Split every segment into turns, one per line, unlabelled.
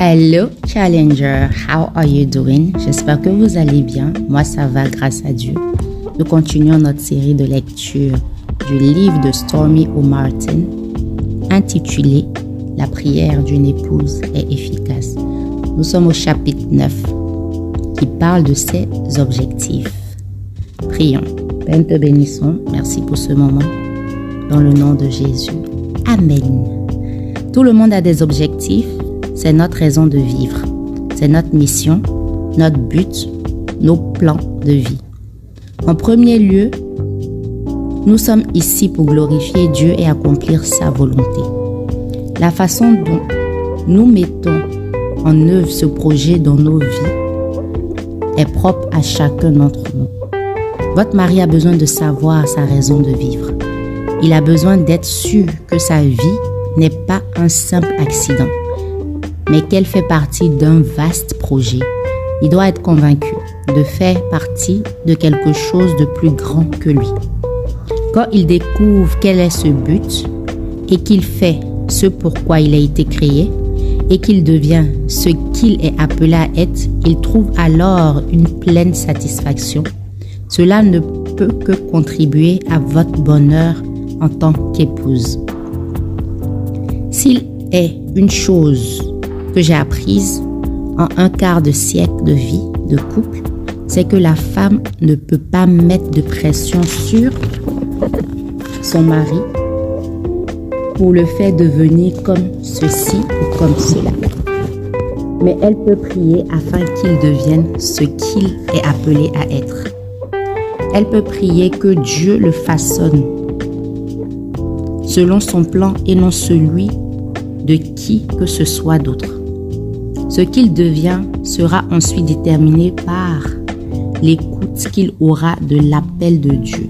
Hello Challenger, how are you doing? J'espère que vous allez bien. Moi ça va grâce à Dieu. Nous continuons notre série de lecture du livre de Stormy O. Martin intitulé La prière d'une épouse est efficace. Nous sommes au chapitre 9 qui parle de ses objectifs. Prions. Père, nous te bénissons. Merci pour ce moment. Dans le nom de Jésus. Amen. Tout le monde a des objectifs. C'est notre raison de vivre. C'est notre mission, notre but, nos plans de vie. En premier lieu, nous sommes ici pour glorifier Dieu et accomplir sa volonté. La façon dont nous mettons en œuvre ce projet dans nos vies est propre à chacun d'entre nous. Votre mari a besoin de savoir sa raison de vivre. Il a besoin d'être sûr que sa vie n'est pas un simple accident, mais qu'elle fait partie d'un vaste projet. Il doit être convaincu de faire partie de quelque chose de plus grand que lui. Quand il découvre quel est ce but et qu'il fait ce pourquoi il a été créé et qu'il devient ce qu'il est appelé à être, il trouve alors une pleine satisfaction. Cela ne peut que contribuer à votre bonheur en tant qu'épouse. S'il est une chose que j'ai apprise en un quart de siècle de vie de couple, c'est que la femme ne peut pas mettre de pression sur son mari pour le faire devenir comme ceci ou comme cela. Mais elle peut prier afin qu'il devienne ce qu'il est appelé à être. Elle peut prier que Dieu le façonne selon son plan et non celui de qui que ce soit d'autre. Ce qu'il devient sera ensuite déterminé par l'écoute qu'il aura de l'appel de Dieu.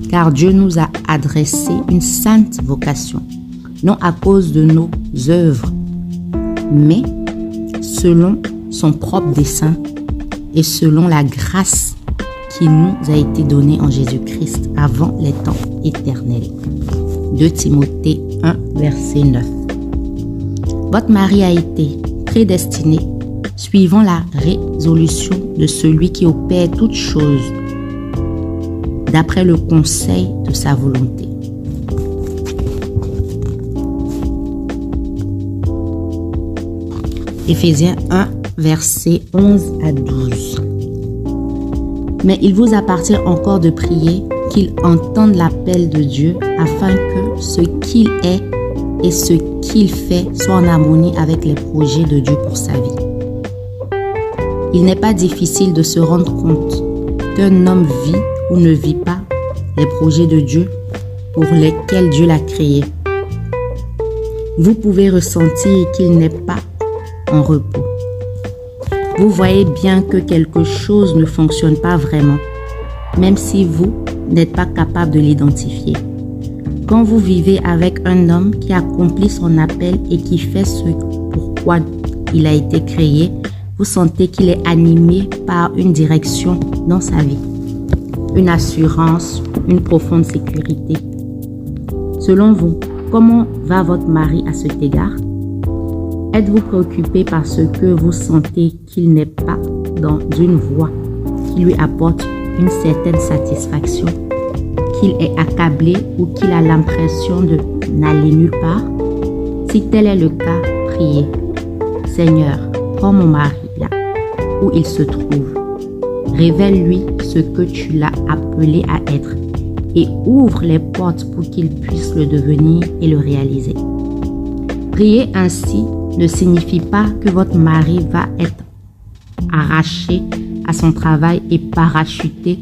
Car Dieu nous a adressé une sainte vocation, non à cause de nos œuvres, mais selon son propre dessein et selon la grâce qui nous a été donnée en Jésus-Christ avant les temps éternels. 2 Timothée 1, verset 9. Votre mari a été prédestiné suivant la résolution de celui qui opère toutes choses d'après le conseil de sa volonté. Éphésiens 1, versets 11 à 12. Mais il vous appartient encore de prier qu'il entende l'appel de Dieu afin que ce qu'il est et ce qu'il fait soit en harmonie avec les projets de Dieu pour sa vie. Il n'est pas difficile de se rendre compte qu'un homme vit ou ne vit pas les projets de Dieu pour lesquels Dieu l'a créé. Vous pouvez ressentir qu'il n'est pas en repos. Vous voyez bien que quelque chose ne fonctionne pas vraiment, même si vous n'êtes pas capable de l'identifier. Quand vous vivez avec un homme qui accomplit son appel et qui fait ce pourquoi il a été créé, vous sentez qu'il est animé par une direction dans sa vie, une assurance, une profonde sécurité. Selon vous, comment va votre mari à cet égard? Êtes-vous préoccupé parce que vous sentez qu'il n'est pas dans une voie qui lui apporte une certaine satisfaction, qu'il est accablé ou qu'il a l'impression de n'aller nulle part? Si tel est le cas, priez. Seigneur, prends mon mari là où il se trouve. Révèle-lui ce que tu l'as appelé à être et ouvre les portes pour qu'il puisse le devenir et le réaliser. Prier ainsi ne signifie pas que votre mari va être arraché à son travail et parachuté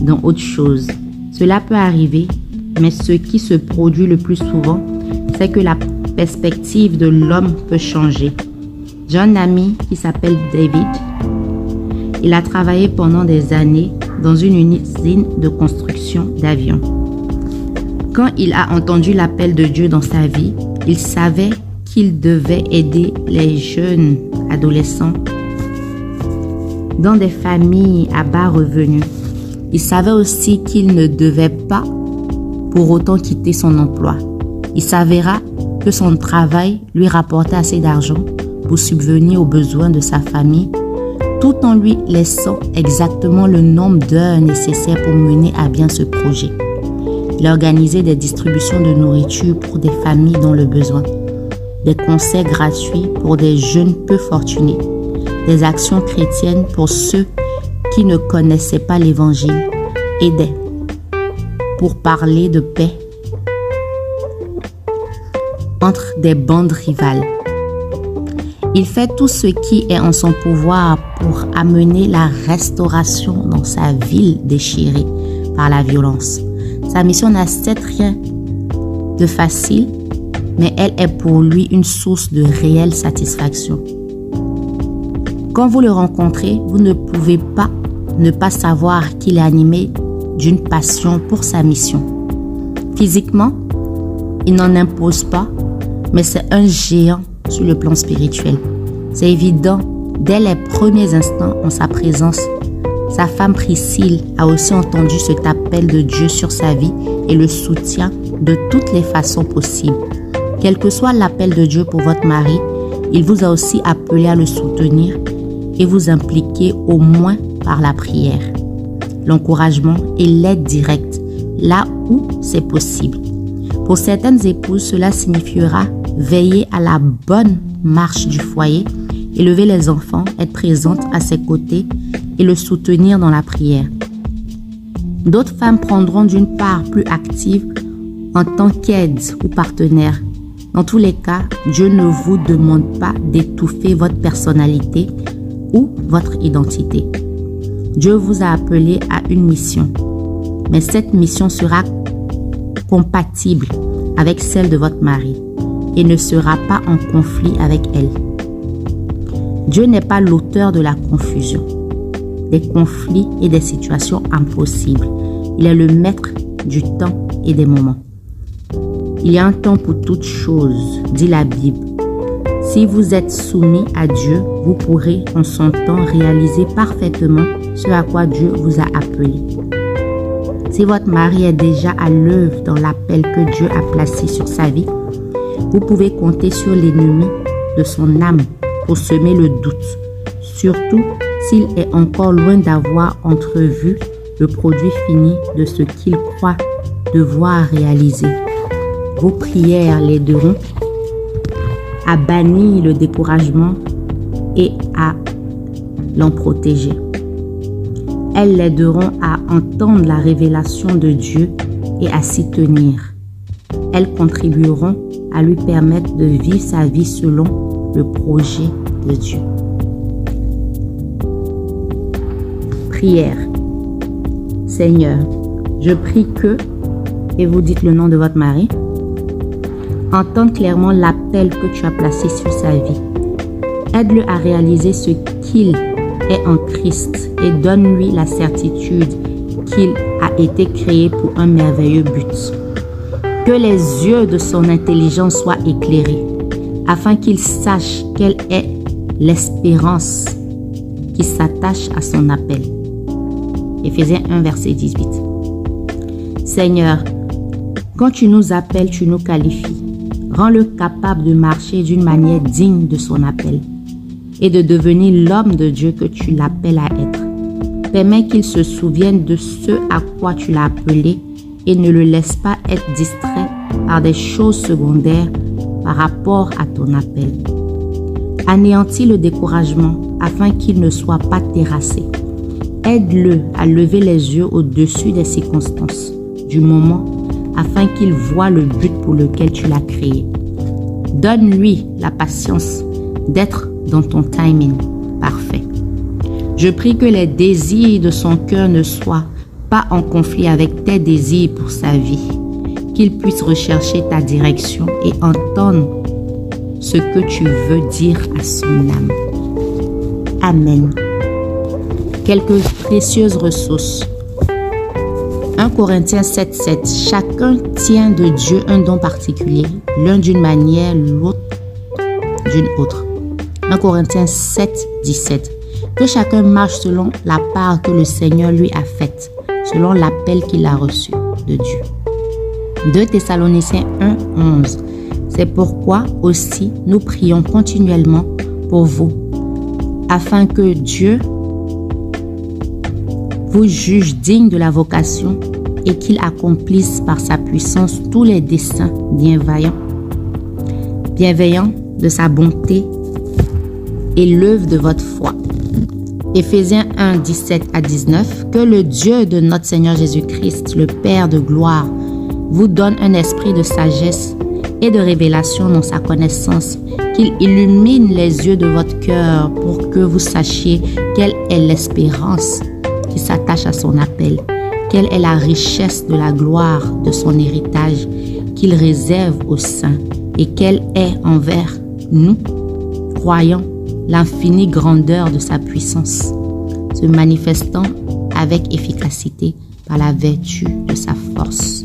dans autre chose. Cela peut arriver, mais ce qui se produit le plus souvent, c'est que la perspective de l'homme peut changer. J'ai un ami qui s'appelle David. Il a travaillé pendant des années dans une usine de construction d'avions. Quand il a entendu l'appel de Dieu dans sa vie, il savait qu'il devait aider les jeunes adolescents dans des familles à bas revenus. Il savait aussi qu'il ne devait pas pour autant quitter son emploi. Il s'avéra que son travail lui rapportait assez d'argent pour subvenir aux besoins de sa famille, tout en lui laissant exactement le nombre d'heures nécessaires pour mener à bien ce projet. Il a organisé des distributions de nourriture pour des familles dans le besoin, des concerts gratuits pour des jeunes peu fortunés, des actions chrétiennes pour ceux qui ne connaissaient pas l'Évangile et pour parler de paix entre des bandes rivales. Il fait tout ce qui est en son pouvoir pour amener la restauration dans sa ville déchirée par la violence. Sa mission n'a certes rien de facile, mais elle est pour lui une source de réelle satisfaction. Quand vous le rencontrez, vous ne pouvez pas ne pas savoir qu'il est animé d'une passion pour sa mission. Physiquement, il n'en impose pas, mais c'est un géant sur le plan spirituel. C'est évident, dès les premiers instants en sa présence, sa femme Priscille a aussi entendu cet appel de Dieu sur sa vie et le soutient de toutes les façons possibles. Quel que soit l'appel de Dieu pour votre mari, il vous a aussi appelé à le soutenir et vous impliquer au moins par la prière, l'encouragement et l'aide directe, là où c'est possible. Pour certaines épouses, cela signifiera veiller à la bonne marche du foyer, élever les enfants, être présente à ses côtés et le soutenir dans la prière. D'autres femmes prendront d'une part plus active en tant qu'aide ou partenaire. Dans tous les cas, Dieu ne vous demande pas d'étouffer votre personnalité ou votre identité. Dieu vous a appelé à une mission, mais cette mission sera compatible avec celle de votre mari et ne sera pas en conflit avec elle. Dieu n'est pas l'auteur de la confusion, des conflits et des situations impossibles. Il est le maître du temps et des moments. Il y a un temps pour toutes choses, dit la Bible. Si vous êtes soumis à Dieu, vous pourrez en son temps réaliser parfaitement ce à quoi Dieu vous a appelé. Si votre mari est déjà à l'œuvre dans l'appel que Dieu a placé sur sa vie, vous pouvez compter sur l'ennemi de son âme pour semer le doute, surtout s'il est encore loin d'avoir entrevu le produit fini de ce qu'il croit devoir réaliser. Vos prières l'aideront à bannir le découragement et à l'en protéger. Elles l'aideront à entendre la révélation de Dieu et à s'y tenir. Elles contribueront à lui permettre de vivre sa vie selon le projet de Dieu. Prière. Seigneur, je prie que, et vous dites le nom de votre mari, entende clairement l'appel que tu as placé sur sa vie. Aide-le à réaliser ce qu'il est en Christ et donne-lui la certitude qu'il a été créé pour un merveilleux but. Que les yeux de son intelligence soient éclairés, afin qu'il sache quelle est l'espérance qui s'attache à son appel. Éphésiens 1, verset 18. Seigneur, quand tu nous appelles, tu nous qualifies. Rends-le capable de marcher d'une manière digne de son appel et de devenir l'homme de Dieu que tu l'appelles à être. Permets qu'il se souvienne de ce à quoi tu l'as appelé et ne le laisse pas être distrait par des choses secondaires par rapport à ton appel. Anéantis le découragement afin qu'il ne soit pas terrassé. Aide-le à lever les yeux au-dessus des circonstances du moment afin qu'il voie le but pour lequel tu l'as créé. Donne-lui la patience d'être dans ton timing parfait. Je prie que les désirs de son cœur ne soient pas en conflit avec tes désirs pour sa vie, qu'il puisse rechercher ta direction et entendre ce que tu veux dire à son âme. Amen. Quelques précieuses ressources. 1 Corinthiens 7:7. Chacun tient de Dieu un don particulier, l'un d'une manière, l'autre d'une autre. 1 Corinthiens 7:17. Que chacun marche selon la part que le Seigneur lui a faite, selon l'appel qu'il a reçu de Dieu. 2 Thessaloniciens 1:11. C'est pourquoi aussi nous prions continuellement pour vous, afin que Dieu vous juge digne de la vocation et qu'il accomplisse par sa puissance tous les desseins bienveillants de sa bonté et l'œuvre de votre foi. Éphésiens 1, 17 à 19, que le Dieu de notre Seigneur Jésus-Christ, le Père de gloire, vous donne un esprit de sagesse et de révélation dans sa connaissance, qu'il illumine les yeux de votre cœur pour que vous sachiez quelle est l'espérance qui s'attache à son appel, quelle est la richesse de la gloire de son héritage qu'il réserve aux saints et quelle est envers nous, croyants, l'infinie grandeur de sa puissance, se manifestant avec efficacité par la vertu de sa force.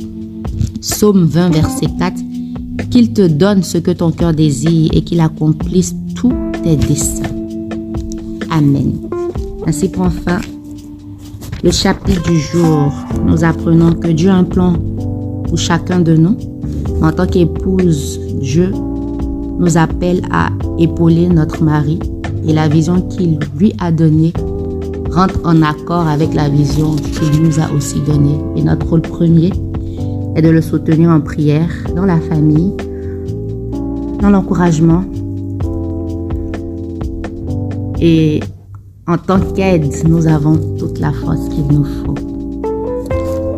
Psaume 20, verset 4, qu'il te donne ce que ton cœur désire et qu'il accomplisse tous tes desseins. Amen. Ainsi prend fin le chapitre du jour. Nous apprenons que Dieu a un plan pour chacun de nous. En tant qu'épouse, Dieu nous appelle à épauler notre mari et la vision qu'il lui a donnée rentre en accord avec la vision qu'il nous a aussi donnée. Et notre rôle premier est de le soutenir en prière, dans la famille, dans l'encouragement. Et en tant qu'aide, nous avons toute la force qu'il nous faut.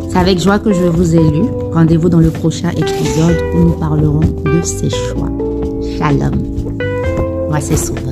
C'est avec joie que je vous ai lu. Rendez-vous dans le prochain épisode où nous parlerons de ces choix. Shalom. Moi, c'est souvent.